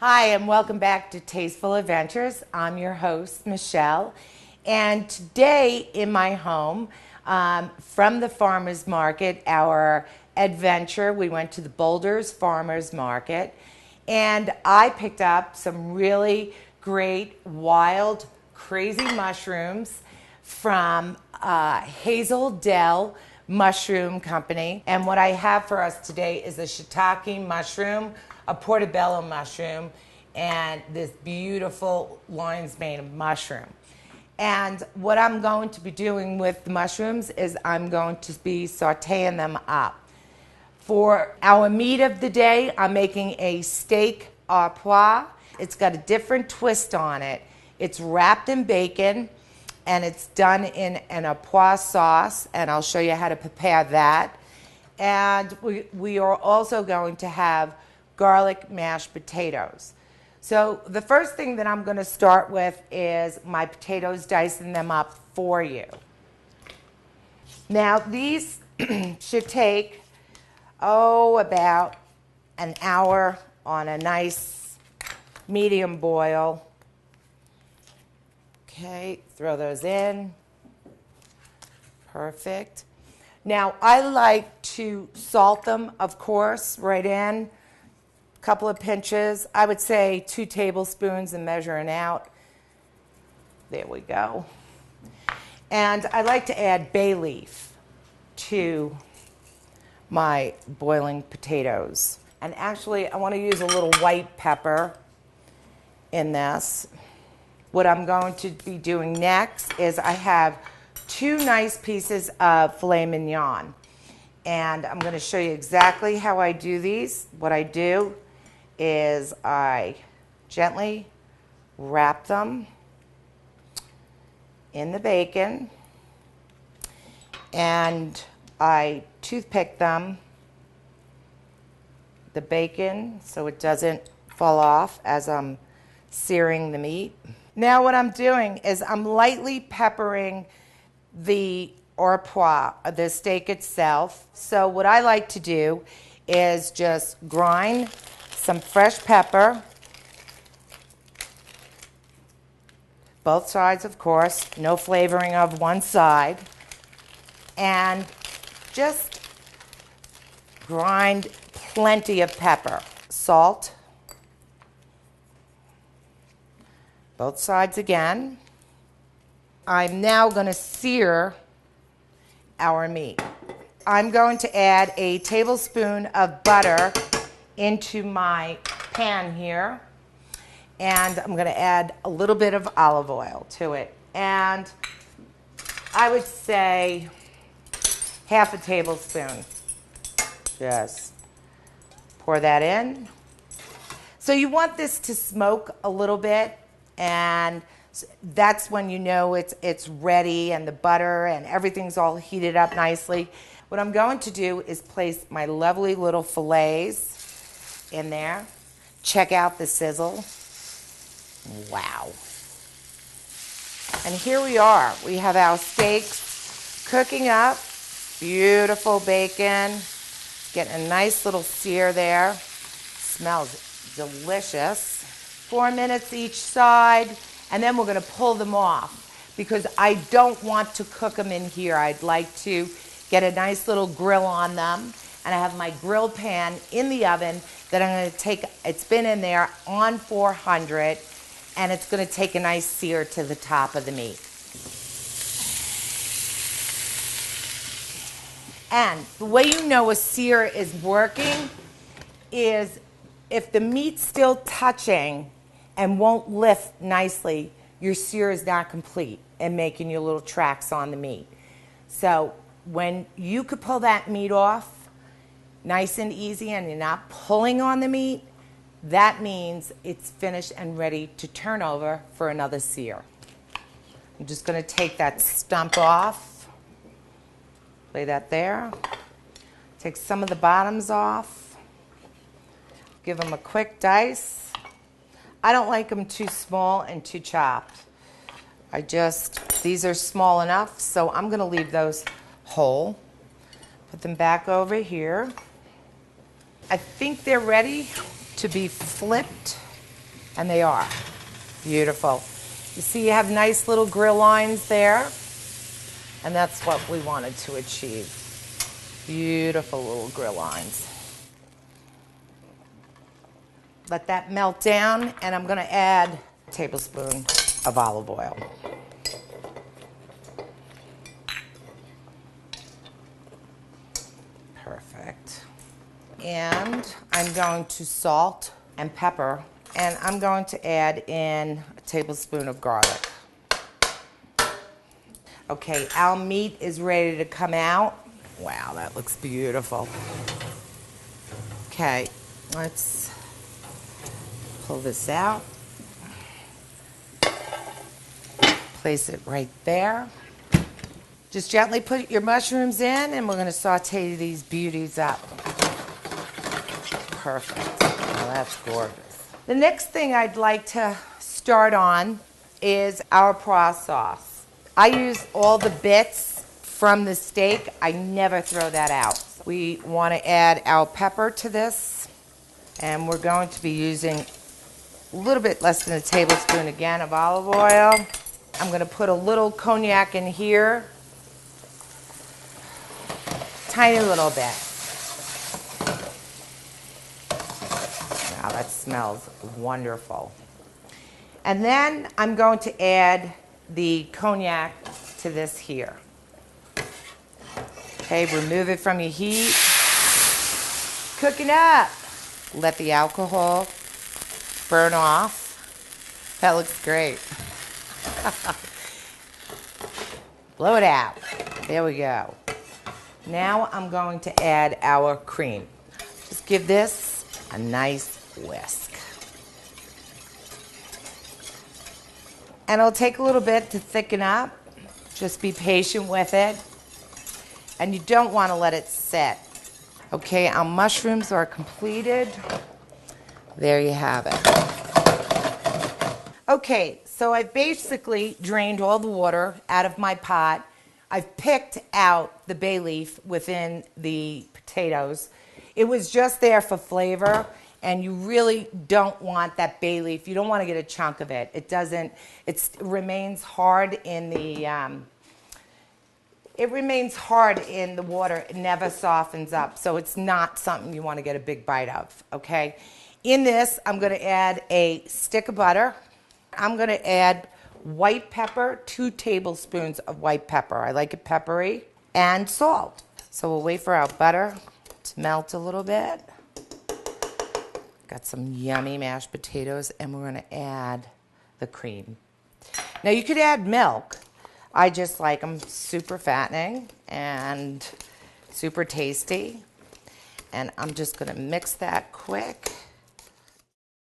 Hi, and welcome back to Tasteful Adventures. I'm your host, Michelle. And today in my home, from the farmer's market, our adventure, we went to the Boulders Farmer's Market, and I picked up some really great, wild, crazy mushrooms from Hazel Dell Mushroom Company. And what I have for us today is a shiitake mushroom, a portobello mushroom, and this beautiful lion's mane mushroom. And what I'm going to be doing with the mushrooms is I'm going to be sauteing them up. For our meat of the day, I'm making a steak au poivre. It's got a different twist on it. It's wrapped in bacon, and it's done in an au poivre sauce, and I'll show you how to prepare that. And we are also going to have garlic mashed potatoes. So the first thing that I'm going to start with is my potatoes, dicing them up for you. Now these should take, about an hour on a nice medium boil. Okay, throw those in. Perfect. Now I like to salt them, of course, right in. Couple of pinches. I would say 2 tablespoons and measuring out. There we go. And I like to add bay leaf to my boiling potatoes. And actually, I want to use a little white pepper in this. What I'm going to be doing next is I have 2 nice pieces of filet mignon. And I'm going to show you exactly how I do these. What I do is I gently wrap them in the bacon, and I toothpick them, the bacon, so it doesn't fall off as I'm searing the meat. Now what I'm doing is I'm lightly peppering the au poivre, the steak itself. So what I like to do is just grind some fresh pepper, both sides of course, no flavoring of one side, and just grind plenty of pepper. Salt, both sides again. I'm now going to sear our meat. I'm going to add a tablespoon of butter into my pan here, and I'm going to add a little bit of olive oil to it, and I would say half a tablespoon. Just pour that in. So you want this to smoke a little bit, and that's when you know it's ready, and the butter and everything's all heated up nicely. What I'm going to do is place my lovely little fillets in there. Check out the sizzle. Wow. And here we are. We have our steaks cooking up. Beautiful bacon. Getting a nice little sear there. Smells delicious. 4 minutes each side, and then we're going to pull them off because I don't want to cook them in here. I'd like to get a nice little grill on them, and I have my grill pan in the oven that I'm going to take. It's been in there on 400, and it's going to take a nice sear to the top of the meat. And the way you know a sear is working is if the meat's still touching and won't lift nicely, your sear is not complete and making your little tracks on the meat. So when you could pull that meat off nice and easy and you're not pulling on the meat, that means it's finished and ready to turn over for another sear. I'm just going to take that stump off, lay that there, take some of the bottoms off, give them a quick dice. I don't like them too small and too chopped. These are small enough, so I'm going to leave those whole. Put them back over here. I think they're ready to be flipped And they are. Beautiful. You see you have nice little grill lines there. And that's what we wanted to achieve. Beautiful little grill lines. Let that melt down, and I'm going to add a tablespoon of olive oil. Perfect. And I'm going to salt and pepper, and I'm going to add in a tablespoon of garlic. Okay, our meat is ready to come out. Wow, that looks beautiful. Okay, let's pull this out. Place it right there. Just gently put your mushrooms in, and we're going to saute these beauties up. Perfect. Now that's gorgeous. The next thing I'd like to start on is our poivre sauce. I use all the bits from the steak. I never throw that out. We want to add our pepper to this, and we're going to be using a little bit less than a tablespoon again of olive oil. I'm going to put a little cognac in here. Tiny little bit. Wow, that smells wonderful. And then I'm going to add the cognac to this here. Okay, remove it from your heat. Cook it up. Let the alcohol burn off. That looks great. Blow it out. There we go. Now I'm going to add our cream. Just give this a nice whisk. And it'll take a little bit to thicken up. Just be patient with it. And you don't want to let it sit. Okay, our mushrooms are completed. There you have it. Okay, so I've basically drained all the water out of my pot. I've picked out the bay leaf within the potatoes. It was just there for flavor. And you really don't want that bay leaf. You don't want to get a chunk of it. It remains hard in the, water. It never softens up. So it's not something you want to get a big bite of, okay? In this, I'm going to add a stick of butter. I'm going to add white pepper, 2 tablespoons of white pepper. I like it peppery. And salt. So we'll wait for our butter to melt a little bit. Got some yummy mashed potatoes, and we're going to add the cream. Now you could add milk. I just like them super fattening and super tasty. And I'm just going to mix that quick.